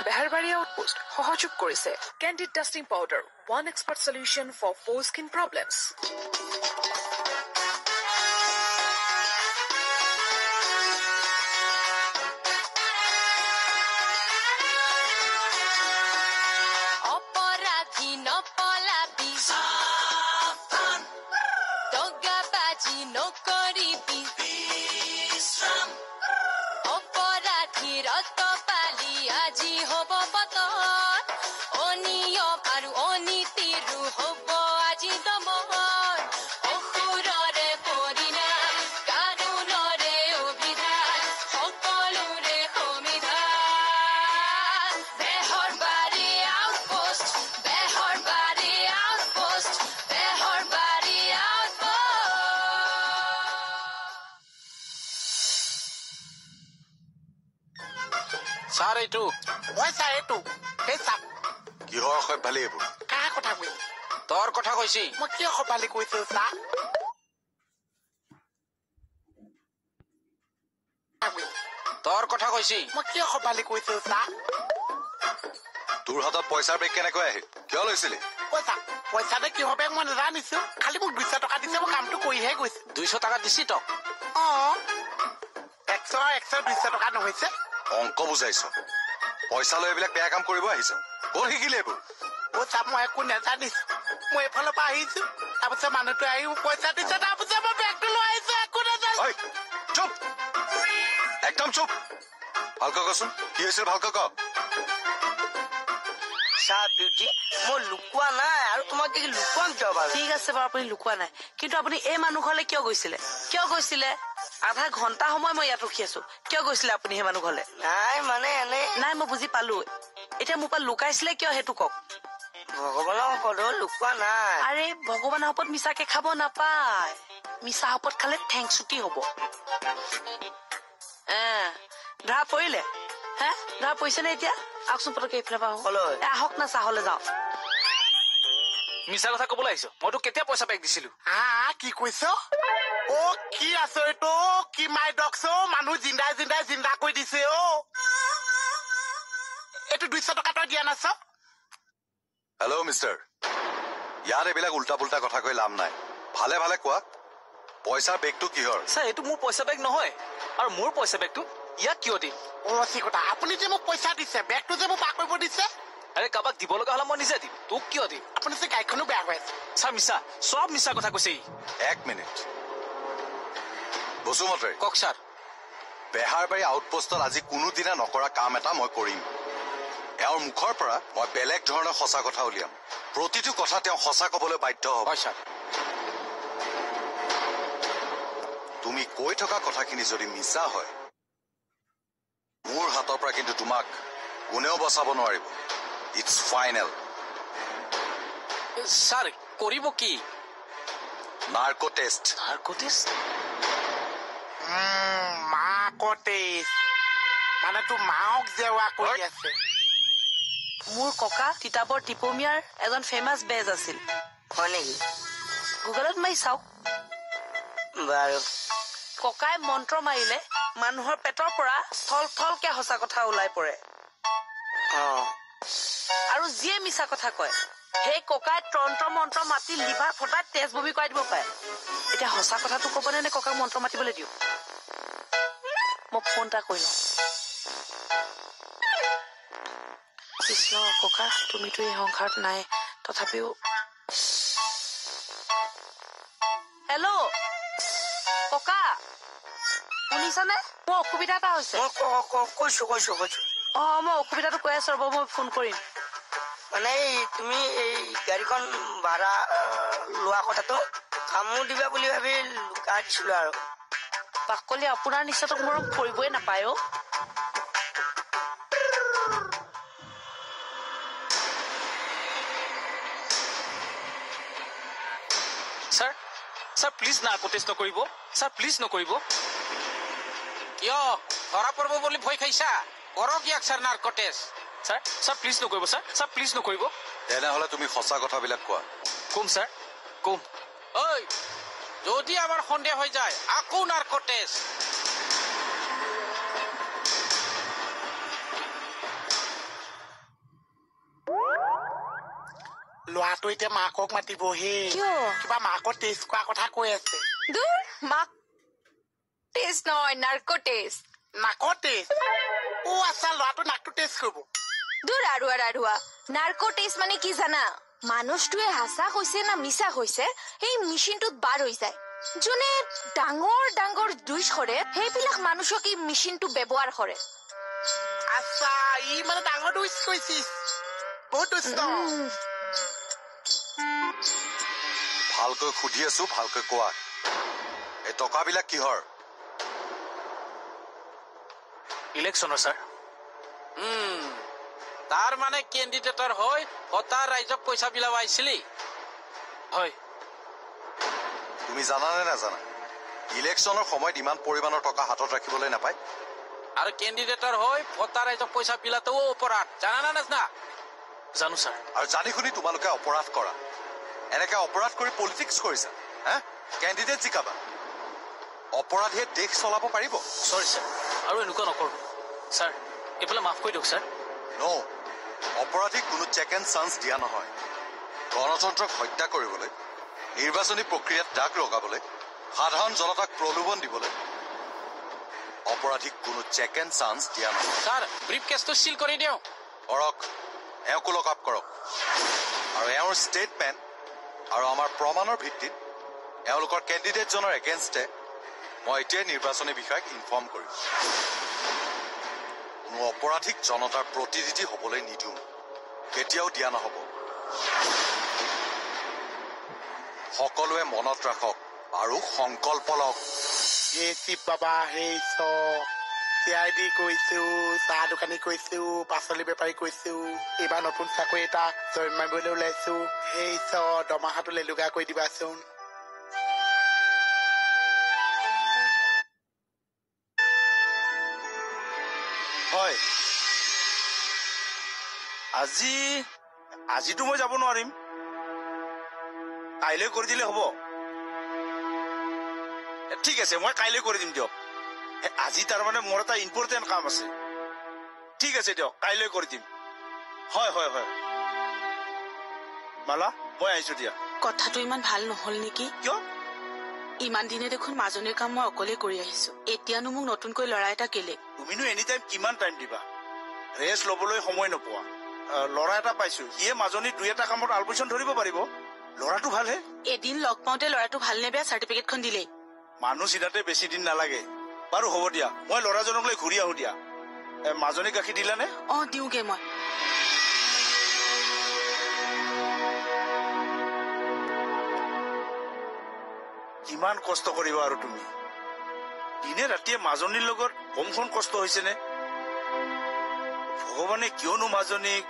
Beharbari outpost সহযোগ কৰিছে Candid dusting powder one expert solution for for skin problems Sir, itu. Why sir, itu? Hey sir. Kihor koi bali ebu. Kaha kotha koi? Tor kotha koisi. Mo kiyo ko bali koise sir? Tor kotha koisi. Mo kiyo ko bali koise sir? তোৰ হাতত পইচাৰ বেগ কেনেকৈ আহিল কিয় লৈছিলি পইচা দে কি হবে মই নাজানিছো খালি মোক 200 টকা দিছে মই কামটো কৰিহে গৈছে 200 টাকা দিছি তক 100 200 টকা নহৈছে অংক বুজাইছ পইচা লৈ এইবিলাক বেয়া কাম কৰিব আহিছ ক'ত শিকিলে এইবোৰ চাপ মই একো নাজানিছো মই এফালৰ পৰা আহিছো তাৰপিছত মানুহটো আহি পইচা দিছে তাৰপিছত মই বেগটো লৈ আহিছো একো নাজানো চুপ একদম চুপ ভালকৈ কচোন কি হৈছিল ভালকৈ ক বিউটি মই লুকুৱা নাই আৰু তোমাক কি লুকুৱাম কিয় বাৰু ঠিক আছে বাৰু আপুনি লুকুৱা নাই কিন্তু আপুনি এই মানুহ ঘৰলে কিয় গৈছিলে আধা ঘন্টা সময় মই ইয়াত ৰখি আছো কিয় গৈছিলে আপুনি সেই মানুহ ঘৰলে নাই মানে এনে নাই মই বুজি পালো এতিয়া মোৰ পৰা লুকাইছিলে কিয় সেইটো কওক ভগৱানৰ ওপৰত লুকুৱা নাই আৰে ভগৱানৰ ওপৰত মিছাকে খাব নাপায় মিছা ওপৰত খালে ঠেং চুটি হব ধৰা পৰিলে হে ধৰা পৰিছে নে এতিয়া আহকচোন পটকে এইফালে পৰা আহক না চাহলে যাওঁ মিছা কথা কবলৈ আহিছো মইতো কেতিয়া পইচা বেগ দিছিলো কি কৈছ কি আছে এইটো কি মাই ডক্স মানুহ জিন্দা কৈ দিছে এইটো 200 টকা তই দিয়া নাছ হেল্ল' মিষ্টাৰ ইয়াত এইবিলাক উল্টা পুল্টা কথা কৈ লাভ নাই ভালে ভালে কোৱা পইচাৰ বেগটো কিহৰ ছাৰ এইটো মোৰ পইচা বেগ নহয় আৰু মোৰ পইচা বেগটো ইয়াক কিয় দিম কথা আপুনি যে মোক পইচা দিছে বেগটো যে মোক পাক কৰিব দিছে আৰে কাবাক দিব লগা হলে মই নিজে দিম তোক কিয় দিম আপুনি যে গাড়ীখনো বেয়া হৈ আছে ছাৰ মিছা সব মিছা কথা কৈছে এক মিনিট বসুমতাৰী কওক ছাৰ বেহাৰবাৰী আউটপোষ্টত আজি কোনোদিনা নকৰা কাম এটা মই কৰিম এওঁৰ মুখৰ পৰা মই বেলেগ ধৰণৰ সঁচা কথা উলিয়াম প্ৰতিটো কথা তেওঁ সঁচা কবলৈ বাধ্য হ'ব ছাৰ তুমি কৈ থকা কথাখিনি যদি মিছা হয় মোৰ হাতৰ পৰা কিন্তু তোমাক কোনেও বচাব নোৱাৰিব ইটছ ফাইনেল ছাৰ কৰিব কি নাৰ্কো টেষ্ট মানে তোৰ মাওক জেৱা কৰি আছে মোৰ ককা তিতাবৰ টিপমিয়াৰ এজন ফেমাছ বেজ আছিল হয় নেকি গুগলত মাৰি চাওক বাৰু ককাই মন্ত্ৰ মাৰিলে মানুহৰ পেটৰ পৰা থলকে সঁচা কথা ওলাই পৰে আৰু যিয়ে মিছা কথা কয় সেই ককাই তন্ত্ৰ মন্ত্ৰ মাতি লিভাৰ ফটাই তেজ বমি কৰাই দিব পাৰে এতিয়া সঁচা কথাটো কবনে নে ককাক মন্ত্ৰ মাতিবলৈ দিওঁ মই ফোন এটা কৰি লওঁ কৃষ্ণ ককা তুমিতো এই সংসাৰত নাই তথাপিও হেল্ল' ককা শুনিছানে মোৰ অসুবিধা এটা হৈছে কৈছো মই অসুবিধাটো কৈ আছো ৰ'ব মই ফোন কৰিম মানে তুমি এই গাড়ীখন ভাড়া লোৱা কথাটো কামো দিবা বুলি ভাবি লুকাই দিছিলো আৰু বাকলি আপোনাৰ নিচিনাটোক মোৰ কৰিবই নাপায় ছাৰ প্লিজ নাৰ্কো টেষ্ট নকৰিব ছাৰ প্লিজ নকৰিব কিয় ধৰা পৰিব বুলি ভয় খাইছা কৰক ইয়াক sir narco test sir please নকৰিব ছাৰ প্লিজ নকৰিব তেনেহলে তুমি সঁচা কথাবিলাক কোৱা কম ছাৰ কম ঐ যদি আমাৰ সন্দেহ হৈ যায় আকৌ নাৰ্কো টেষ্ট ল'ৰাটো এতিয়া মাকক মাতিবহি কিয়? কিবা মাকৰ টেষ্ট কৰা কথা কৈ আছে দূৰ মাক টেষ্ট নহয় নাৰ্কো টেষ্ট নাকৰ টেষ্ট আচ্ছা ল'ৰাটো নাকটো টেষ্ট কৰিব দূৰ আৰুৱা নাৰ্কো টেষ্ট মানে কি জানা মানুহটোৱে হাঁচা হৈছে না মিছা হৈছে সেই মেচিনটোত বাৰ হৈ যায় যোনে ডাঙৰ ডাঙৰ দুইচ কৰে সেইবিলাক মানুহক এই মেচিনটো ব্যৱহাৰ কৰে আচ্ছা ই মানে ডাঙৰ দুইচ কৈছিস বহুত দুষ্ট ভালকৈ সুধি আছো ভালকৈ কোৱা এই টকাবিলাক কিহৰ ইলেকশ্যনৰ ছাৰ তাৰ মানে কেণ্ডিডেটৰ হৈ হতা ৰাইজক পইচা বিলাব আহিছিলি হয় তুমি জানানে নাজানা ইলেকশ্যনৰ সময়ত ইমান পৰিমাণৰ টকা হাতত ৰাখিবলৈ নাপায় আৰু কেণ্ডিডেটৰ হৈ হতা ৰাইজক পইচা বিলাতেও অপৰাধ জানা না নাজানা জানো ছাৰ আৰু জানি শুনি তোমালোকে অপৰাধ কৰা এনেকে অপৰাধ কৰি পলিটিক্স কৰিছা হা কেণ্ডিডেট জিকাবা অপৰাধীয়ে দেশ চলাব পাৰিব চৰি ছাৰ আৰু এনেকুৱা নকৰো ছাৰ এইফালে মাফ কৰি দিয়ক ছাৰ ন অপৰাধীক কোনো চেক এণ্ড চান্স দিয়া নহয় গণতন্ত্ৰক হত্যা কৰিবলৈ নিৰ্বাচনী প্ৰক্ৰিয়াত দাগ লগাবলৈ সাধাৰণ জনতাক প্ৰলোভন দিবলৈ অপৰাধীক কোনো চেক এণ্ড চান্স দিয়া নহয় ছাৰ ব্ৰিফ কেছটো চিল কৰি দিওঁ কৰক এওঁকো লক আপ কৰক আৰু এওঁৰ ষ্টেটমেণ্ট আৰু আমাৰ প্ৰমাণৰ ভিত্তিত এওঁলোকৰ কেণ্ডিডেটজনৰ এগেইনষ্টে মই এতিয়াই নিৰ্বাচনী বিষয়াক ইনফৰ্ম কৰিম কোনো অপৰাধীক জনতাৰ প্ৰতিনিধি হ'বলৈ নিদিওঁ কেতিয়াও দিয়া নহ'ব সকলোৱে মনত ৰাখক আৰু সংকল্প লওক এই চিপ বাবা সেই CID কৈছো চাহ দোকানী কৈছো পাচলি বেপাৰী কৈছো এইবাৰ নতুন চাকৰি এটা জইন মাৰিবলৈ ওলাইছো সেই দৰমহাটো লেলুগা কৰি দিবাচোন হয় আজিতো মই যাব নোৱাৰিম কাইলৈ কৰি দিলে হ'ব ঠিক আছে মই কাইলৈ কৰি দিম দিয়ক আজি তাৰমানে মোৰ এটা ইম্পৰ্টেণ্ট কাম আছে ঠিক আছে দিয়ক কাইলৈ কৰি দিম হয় হয় হয় মালা মই আহিছো দিয়া কথাটো ইমান ভাল নহল নেকি কিয় ইমান দিনে দেখোন মাজনীৰ কাম মই অকলে কৰি আহিছো এতিয়ানো মোক নতুনকৈ ল'ৰা এটা কেলে তুমিনো এনি টাইম কিমান টাইম দিবা ৰেষ্ট ল'বলৈ সময় নোপোৱা ল'ৰা এটা পাইছো সিয়ে মাজনী দুই এটা কামত আলপৈচন ধৰিব পাৰিব ল'ৰাটো ভালহে এদিন লগ পাওঁতে ল'ৰাটো ভাল নে বেয়া চাৰ্টিফিকেটখন দিলেই মানুহ চিনাতে বেছি দিন নালাগে বাৰু হ'ব দিয়া মই ল'ৰাজনক লৈ ঘূৰি আহো দিয়া মাজনী গাখীৰ দিলানে দিওঁগে মই কিমান কষ্ট কৰিবা আৰু তুমি দিনে ৰাতিয়ে মাজনীৰ লগত কমখন কষ্ট হৈছে নে ভগৱানে কিয়নো মাজনীক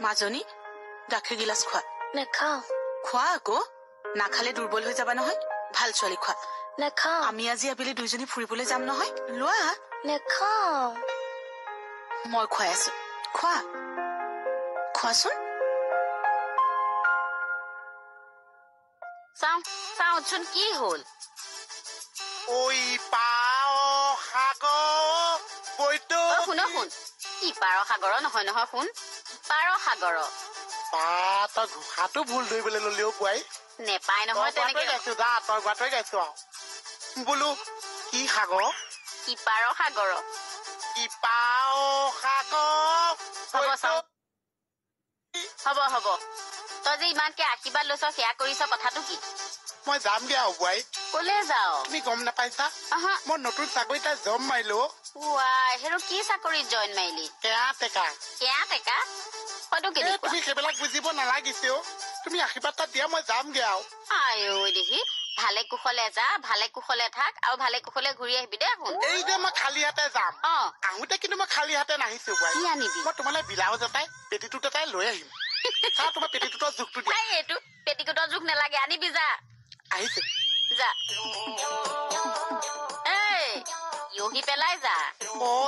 মাজনী গাখীৰ গিলাচ খোৱা নেখাওঁ খোৱা আকৌ নাখালে দুৰ্বল হৈ যাবা নহয় ভাল ছোৱালী খোৱা নেখাওঁ আমি আজি আবেলি দুইজনী ফুৰিবলৈ যাম নহয় লোৱা নেখাওঁ মই খুৱাই আছো খোৱা খোৱাচোন চাওঁচোন কি হ'ল ঐ পাও সাগৰ বৈতো শুন ইপাৰ সাগৰ নহয় নহয় শুন পাৰ সাগৰ তই ঘোষাটো ভুল ধৰিবলৈ ললেও পুৱাই নেপায় নহয় তেনেকে গাইছো দা তই গোৱাটোৱে গাইছো আৰু বোলো কি সাগৰ ইপাৰ সাগৰ ইপাও সাগৰ হ'ব তই যে ইমানকে আশীৰ্বাদ লৈছ সেয়া কৰিছ কথাটো কি মই যামগে আৰু পুৱাই কলে যাও তুমি গম নাপাইছা মই নতুন চাকৰি এটা জব মাৰিলো হেৰ কি চাকৰিত জইন মাৰিলি কেয়া টেকা হয়তো কেনেকুৱা তুমি সেইবিলাক বুজিব নালাগিছে তুমি আশীৰ্বাদ এটা দিয়া মই যামগে আৰু আইঐ দেখি ভালে কুশলে যা ভালে কুশলে থাক আৰু ভালে কুশলে ঘূৰি আহিবি দে শুন এই যে মই খালী হাতে যাম আহোঁতে কিন্তু মই খালী হাতে নাহিছো কি আনিবি মই তোমালৈ ব্লাউজ এটাই পেটিকোট এটাই লৈ আহিম তোমাৰ পেটিকোটৰ জোখটো দিয়া এইটো পেটিকোটৰ জোখ নালাগে আনিবি যা আহিছে যা ইহি পেলাই যা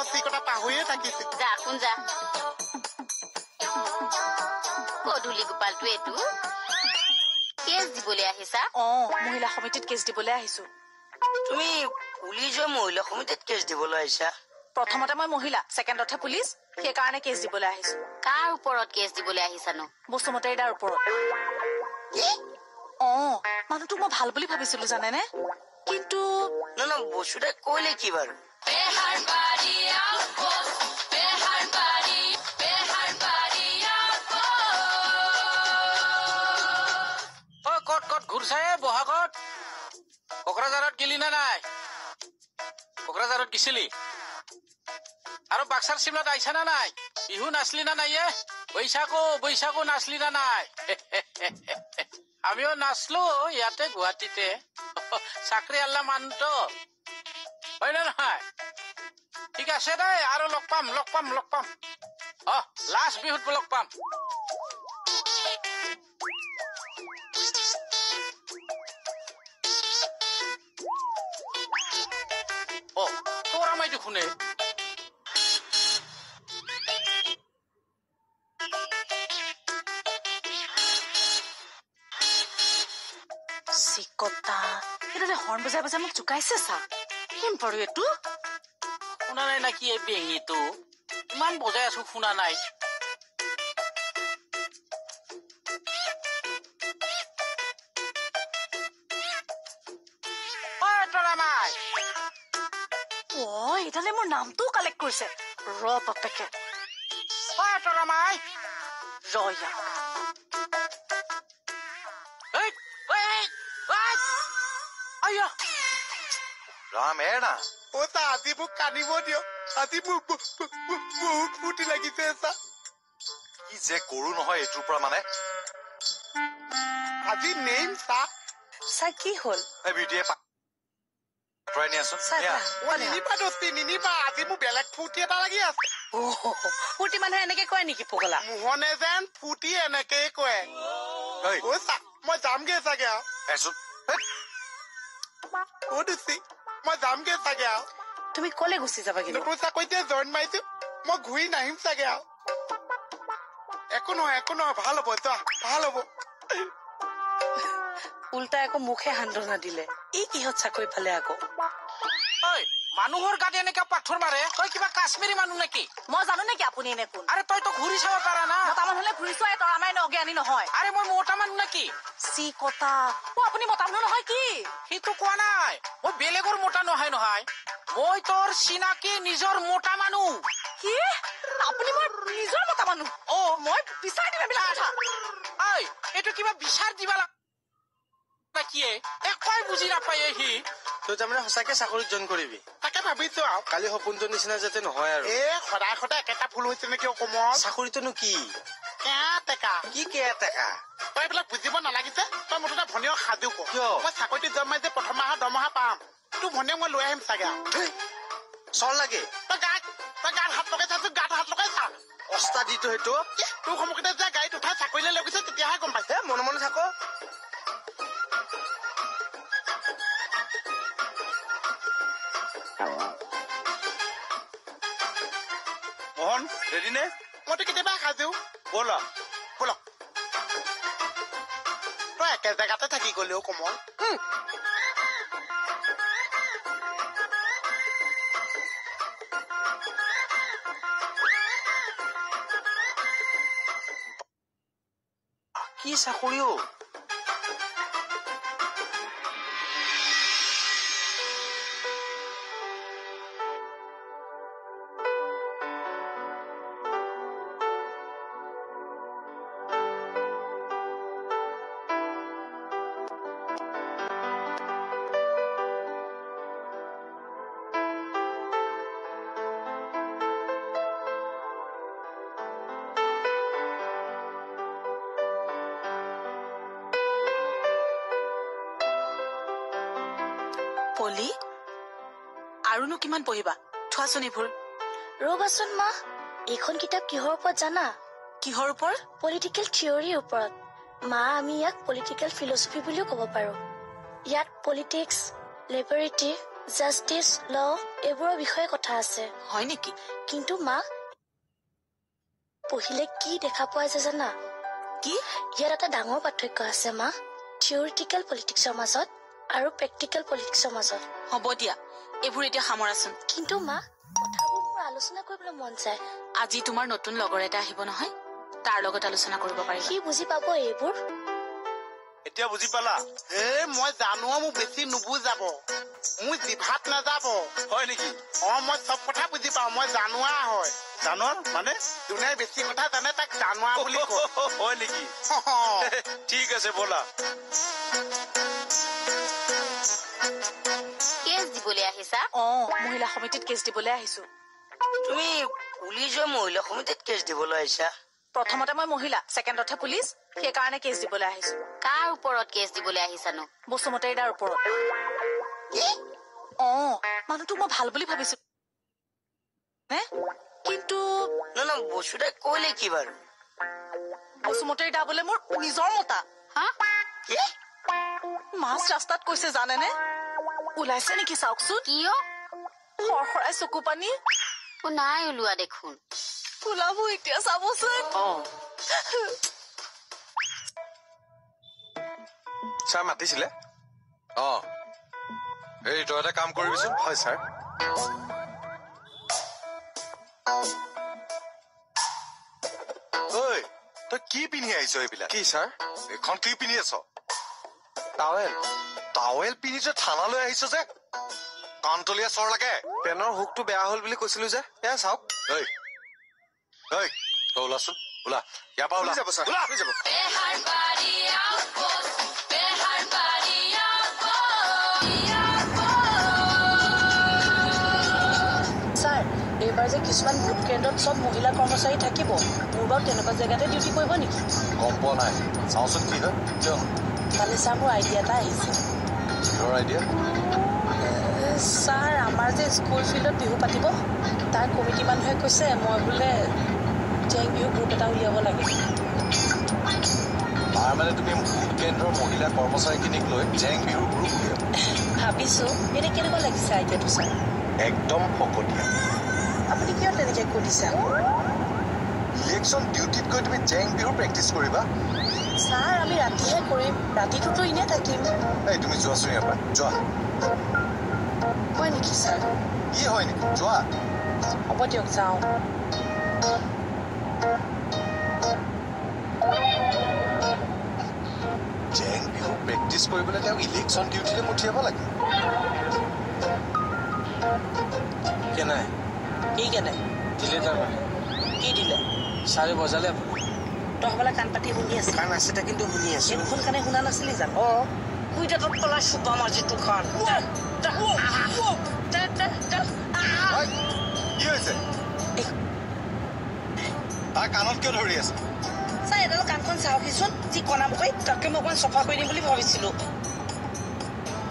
সি কথা পাহৰিয়ে থাকিছে যা শুন যা গধূলি গোপালটো এইটো কেছ দিবলৈ আহিছা মহিলা সমিতিত কেছ দিবলৈ আহিছো তুমি পুলিচ হৈ মহিলা সমিতিত কেছ দিবলৈ আহিছা? প্ৰথমতে মই মহিলা, ছেকেণ্ডতহে পুলিচ, সেইকাৰণে কেছ দিবলৈ আহিছো। কাৰ ওপৰত কেছ দিবলৈ আহিছানো? বসুমতাৰীৰ দাৰ ওপৰত। মানুহটোক মই ভাল বুলি ভাবিছিলো জানেনে, কিন্তু না বসুদাই কইলে কি বাৰু? কট ঘূৰছাই বহাগত কোকৰাঝাৰত গেলি না নাই? কোকৰাঝাৰত গেছিলি আৰু বাক্সাৰ চিমলাত আহিছা না নাই? বিহু নাচলি না নাই? বৈশাখো নাচলি না নাই? আমিও নাচলো ইয়াতে গুৱাহাটীতে। চাকৰি আল্লা মানুহটো হয় না নহয়? ঠিক আছে দেই, আৰু লগ পাম। লাষ্ট বিহুত লগ পাম। তোৰ আমাইটো শুনে চিকতা এটা যে হৰ্ণ বজাই বজাই মোক জোকাইছে চা। কোন বাৰু এইটো? শুনা নাই নাকি এই বেঙিটো? ইমান বজাই আছো শুনা নাই? এইডালে মোৰ নামটোও কালেক্ট কৰিছে। ৰ বাপেকে তৰামাই ৰাম এৰ না। আজি মোক কান্দিব দিয়ক, আজি মোক বহুত ফূৰ্তি লাগিছে চা। কি যে কৰো নহয় এইটোৰ পৰা মানে। আজি নেইম চা। চা কি হ'ল? এই বিউটিয়ে পৰাই নিয়াচোন। নিনিবা, আজি মোৰ বেলেগ ফূৰ্তি এটা লাগি আছে। ফূৰ্তি মানুহে এনেকে কয় নেকি পগলা? মোহনে যেন ফূৰ্তি এনেকেই কয়। মই যামগে চাগে আৰু মই যামগে চাগে আৰু। তুমি কলে গুচি যাবা? কিন্তু নতুন চাকৰিতে জইন মাৰিছো, মই ঘূৰি নাহিম চাগে আৰু। একো নহয় ভাল হব, যোৱা ভাল হব। উল্টা আকৌ মুখে সান্তনা দিলে। এই কিহত চাকৰি পালে আকৌ? মানুহৰ গাত এনেকে পাথৰ মাৰে? তই কিবা কাশ্মীৰী মানুহ নেকি? মই জানো নেকি আপুনি এনে কোন? আৰে তইতো ঘূৰি চাব পাৰা না। মতা মানুহ হলে ঘূৰি চোৱাই তৰামাই নজ্ঞানী নহয়। আৰে মই মতা মানুহ নেকি? চি কটা আপুনি মতা মানুহ নহয় কি? সেইটো কোৱা নাই, মই বেলেগৰ মতা নহয়। মই তোৰ চিনাকি নিজৰ মতা মানুহ। কি? আপুনি মই নিজৰ মতা মানুহ? মই বিচাৰ দিম এইবিলাক কথা। এইটো কিবা বিচাৰ দিবা কিয়ে একোৱাই বুজি নাপায় সি। তই তাৰমানে সঁচাকে চাকৰিত জইন কৰিবি? তাকে ভাবিছো আৰু। কালি সপোনটোৰ নিচিনা যাতে নহয় আৰু। সদায় একেটা ভুল হৈছে নেকি অকমান? চাকৰিটোনো কি? কেয়াটেকা। কি কেয়াটেকা? তই এইবিলাক বুজিব নালাগিছে। তই মুঠতে ভনীয়ক সাজু কৰ। কিয়? মই চাকৰিটো জইন মাৰিছে প্ৰথম মাহৰ দৰমহা পাম। তোৰ ভনীয়ক মই লৈ আহিম চাগে আৰু। চৰ লাগে? তই গাত হাত লগাই চাচোন, গাত হাত লগাই চা। অস্তা দিটো সেইটো। তোৰ সন্মুখতে যে গাড়ীত উঠাই চাকৰিলৈ লৈ গৈছে তেতিয়াহে গম পাইছে। মনে থাক। মোহন ৰেডি নে? মইতো কেতিয়াবা সাজু। ব'লা বলক। তই একে জেগাতে থাকি গলেও কমল। কি চাকৰিও? পলি, আৰুনো কিমান পঢ়িবা? থোৱাচোন এইবোৰ। ৰবাচোন মা, এইখন কিতাপ কিহৰ ওপৰত জানা? কিহৰ ওপৰত? পলিটিকেল থিয়ৰীৰ ওপৰত। মা, আমি ইয়াক পলিটিকেল ফিলচফি বুলিও ক'ব পাৰো। ইয়াত পলিটিক্স, লিবাৰিটি, জাষ্টিচ, ল এইবোৰৰ বিষয়ে কথা আছে। হয় নেকি? কিন্তু মা, পঢ়িলে কি দেখা পোৱা যায় জানা? কি? ইয়াত এটা ডাঙৰ পাৰ্থক্য আছে মা, থিয়ৰিটিকেল পলিটিক্সৰ মাজত আৰু প্ৰেক্টিকেল পলিটিক্সৰ মাজত। হ'ব দিয়া এইবোৰ এতিয়া সামৰাচোন। কিন্তু মা কথাবোৰ মোৰ আলোচনা কৰিবলৈ মন যায়। আজি তোমাৰ নতুন লগৰ এটা আহিব নহয়, তাৰ লগত আলোচনা কৰিব পাৰিবা। সি বুজি পাব এইবোৰ? এতিয়া বুজি পালা? মই জানো মোক বেছি নুবুজাব, মোৰ জিভাত নাযাব। হয় নেকি? মই চব কথা বুজি পাওঁ, মই জানোৱা হয়। জানোৱাৰ মানে? যোনে বেছি কথা জানে তাক জানোৱা বুলি কয়। হয় নেকি? ঠিক আছে ব'লা। কেছ দিবলৈ আহিছা? মহিলা সমিতিত কেছ দিবলৈ আহিছো। তুমি পুলিচৰ মহিলা সমিতিত কেছ দিবলৈ আহিছা? প্ৰথমতে মই মহিলা, ছেকেণ্ডতহে পুলিচ, সেইকাৰণে কেছ দিবলৈ আহিছো। কাৰ ওপৰত কেছ দিবলৈ আহিছানো? বসুমতাৰীৰ দাৰ ওপৰত। মানুহটোক মই ভাল বুলি ভাবিছো, কিন্তু বসুদাই কৈলে কি বাৰু? বসুমতাৰীৰ দা বোলে মোৰ নিজৰ মতা। মাছ ৰাস্তাত কৈছে জানেনে? ওলাইছে নেকি চাওকচোন। কিয়? সৰসৰাই চকু পানী। নাই ওলোৱা দেখোন। ওলাব এতিয়া চাবচোন। ছাৰ মাতিছিলে? এই তই এটা কাম কৰিবিচোন। হয় ছাৰ। ঐ তই কি পিন্ধি আহিছ এইবিলাক? কি ছাৰ? এইখন কি পিন্ধি আছ? টাৱেল। টাৱেল পিন্ধি তই থানালৈ আহিছ যে? কাণতলীয়া চৰ লাগে। পেনৰ হুকটো বেয়া হল বুলি কৈছিলো যে, এয়া চাওক। ঐ তই ওলাচোন, ওলা ইয়াৰ পৰা ওলা। যাব ছাৰ, ওলা যাব। ছাৰ, এইবাৰ যে কিছুমান ভোট কেন্দ্ৰত চব মহিলা কৰ্মচাৰী থাকিব, মোৰ বাৰু তেনেকুৱা জেগাতে ডিউটি কৰিব নেকি? গম পোৱা নাই, চাওঁচোন কি হয়। কিয়? কালি ছাৰ মোৰ আইডিয়া এটা আহিছে। কিহৰ আইডিয়া? ছাৰ, আমাৰ যে স্কুল ফিল্ডত বিহু পাতিব, তাৰ কমিটি মানুহে কৈছে মই বোলে জেং বিহু গ্ৰুপ এটা উলিয়াব লাগে। তাৰ মানে তুমি ভোট কেন্দ্ৰৰ মহিলা কৰ্মচাৰীখিনিক লৈ জেং বিহু গ্ৰুপ উলিয়াব? ভাবিছো। এনে কেনেকুৱা লাগিছে আইডিয়াটো ছাৰ? একদম ফকতীয়া। আপুনি কিয় তেনেকে কৰিছে? ইলেকশ্যন ডিউটিত গৈ তুমি জেং বিহু প্ৰেক্টিচ কৰিবা? ছাৰ, আমি ৰাতিহে কৰিম, ৰাতিটোতো এনে থাকিম। এই তুমি যোৱাচোন ইয়াৰ পৰা, যোৱা। হয় নেকি ছাৰ? কি হয় নেকি? যোৱা। হ'ব দিয়ক, যাওঁ। জেং বিহু প্ৰেক্টিচ কৰিবলৈ তেওঁক ইলেকশ্যন ডিউটিলৈ পঠিয়াব লাগে। কেনাই কি কেনে দিলে তাৰমানে কি দিলে? চাৰি বজালে আপুনি তই হ'বলে কাণ পাতি শুনি আছে। কাণ আছে কিন্তু শুনি আছো। এইখন কাণে শুনা নাছিলি জানো? শুই তাত পলাই চুপা মাৰ যিটো খান। কি হৈছে? তাৰ কাণত কিয় ধৰি আছে? ছাৰ, এডাল কাণখন চাওকহিচোন, যি কণা মুখি, তাকে মই অকণমান চফা কৰি দিম বুলি ভাবিছিলো।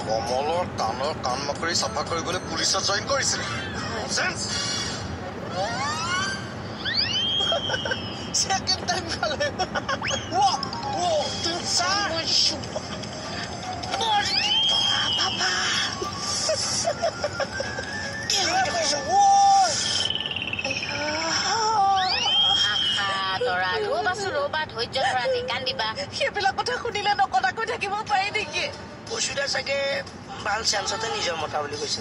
কমলৰ কাণৰ কাণ মাকৰি চাফা কৰিবলৈ পুলিচত জইন কৰিছিলে। Second time kali. ৰবা ধৈৰ্য ধৰা, কান দিবা। সেইবিলাক কথা শুনিলে নকটাকৈ থাকিব পাৰি নেকি? বসুদা চাগে ভাল চান্সতে নিজৰ মতা বুলি কৈছে।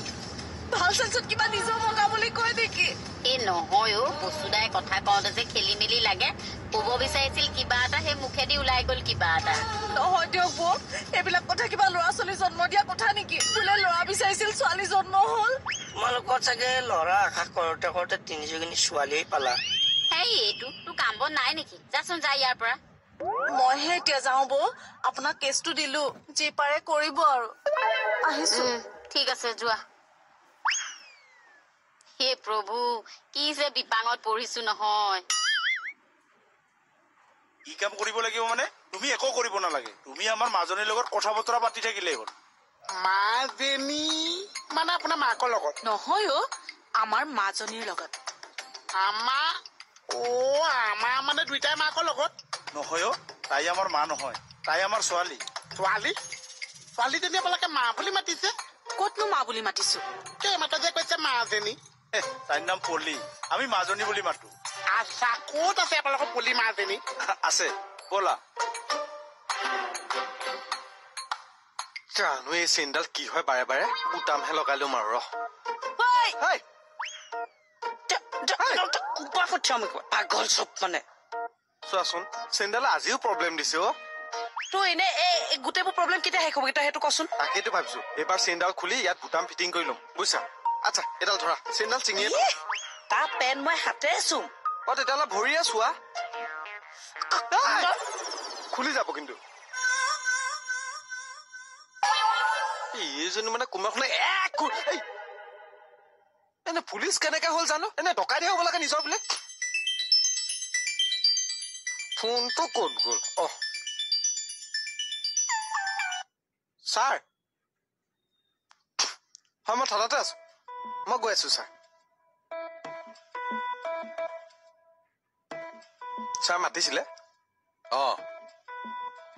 ভাল চান্সত কিবা নিজৰ মতা বুলি কয় নেকি? এই নহয় বসুদাই কথা কওঁতে যে খেলি মেলি লাগে, কব বিচাৰিছিল কিবা এটা, সেই মুখেদি ওলাই গল কিবা এটা। নহয় দিয়ক বৌ, এইবিলাক কথা কিবা ল'ৰা ছোৱালী জন্ম দিয়া কথা নেকি? বোলে ল'ৰা বিচাৰিছিল, ছোৱালী জন্ম হল। তোমালোকৰ চাগে ল'ৰা আশা কৰোতে কৰোতে তিনিজনী ছোৱালীয়ে পালা। হেই, এইটো তোৰ কাম বন নাই নেকি? যাচোন যা ইয়াৰ পৰা। মইহে এতিয়া যাওঁ বৌ, আপোনাক কেছটো দিলো, যি পাৰে কৰিব আৰু। আহিছো। ঠিক আছে, যোৱা। হে প্ৰভু, কি যে বিপাঙত পৰিছো নহয়। কি কাম কৰিব লাগিব মানে? তুমি একো কৰিব নালাগে। তুমি আমাৰ মাজনীৰ লগত কথা বতৰা পাতি থাকিলেই হ'ল। মাজনী মানে আপোনাৰ মাকৰ লগত? নহয় আমাৰ মাজনীৰ লগত। আমাৰ আমাৰ মানে দুইটাই মাকৰ লগত? নহয় তাই আমাৰ মা নহয়, তাই আমাৰ ছোৱালী। ছোৱালী? ছোৱালীজনী আপোনালোকে মা বুলি মাতিছে? কতনো মা বুলি মাতিছো? মাতা যে কৈছে মাজনী। তাইৰ নাম পলি, আমি মাজনী বুলি মাতো। আচ্ছা, ক'ত আছে আপোনালোকৰ পলি মাজনী? আছে, ব'লা। জানো এই চেইনডাল কি হয় বাৰে বাৰে বুটামহে লগাই লম আৰু পাগল চব মানে চোৱাচোন চেইনডালে আজিও প্ৰব্লেম দিছে অ তই এনে এই গোটেইবোৰ প্ৰব্লেম কেতিয়া শেষ হ'ব তই সেইটো কচোন তাকেইতো ভাবিছো এইবাৰ চেইনডাল খুলি ইয়াত বুটাম ফিটিং কৰি ল'ম বুজিছা আচ্ছা এডাল ধৰা চেইনডাল চিঙিয়ে তাৰ পেন মই হাতে চুম অ তেতিয়াহ'লে ভৰিয়ে চোৱা খুলি যাব কিন্তু এইজনী মানে কোনোবাখনে এনে পুলিচ কেনেকে হ'ল জানো এনে ডকাইতে হ'ব লাগে নিজৰ বোলে ফোনটো ক'ত গ'ল ছাৰ হয় মই থানাতে আছো মই গৈ আছো ছাৰ ছাৰ মাতিছিলে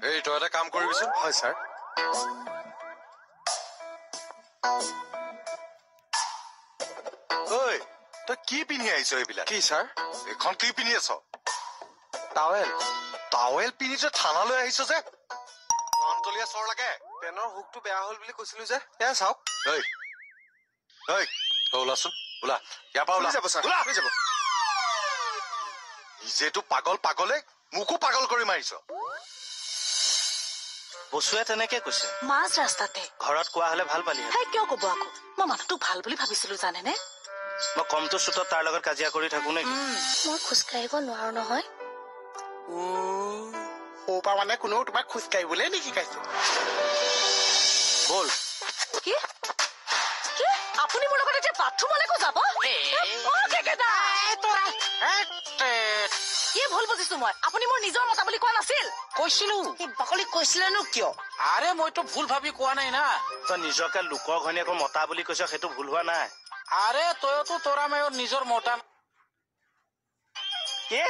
এই তই এটা কাম কৰিবিচোন হয় ছাৰ ঐ তই কি পিন্ধি আহিছ এইবিলাক কি ছাৰ এখন কি পিন্ধি আছ টাৱেল টাৱেল পিন্ধি তই থানালৈ আহিছ যে অন্তলীয়া চৰ লাগে পেনৰ হুকটো বেয়া হ'ল বুলি কৈছিলো যে এয়া চাওক ঐ তই ওলাচোন ওলা ইয়াৰ পৰা ওলা যাব ছাৰ হৈ যাব নিজেতো পাগল পাগলে মোকো পাগল কৰি মাৰিছ বসুৱে তেনেকে কৈছে মাছ ৰাস্তাতে ঘৰত কোৱা হলে ভাল পালি কিয় কব আকৌ মই মানুহটোক ভাল বুলি ভাবিছিলো জানেনে মই কমটো চুটত তাৰ লগত কাজিয়া কৰি থাকো নেকি মই খোজকাঢ়িব নোৱাৰো নহয় সৌপা মানে কোনেও তোমাক খোজকাঢ়িবলৈ নিশিকাইছো বল কি কি আপুনি মোৰ লগত এতিয়া বাথৰুমলৈকো যাব কি ভুল বুজিছো মই আপুনি মোৰ নিজৰ মতা বুলি কোৱা নাছিল কৈছিলো বাকলি কৈছিলেনো কিয় আৰে মইতো ভুল ভাবি কোৱা নাই না তই নিজকে লোকৰ ঘৈণীয়েকৰ মতা বুলি কৈছ সেইটো ভুল হোৱা নাই আৰে তইতো তোৰা মায়ৰ নিজৰ মতা কি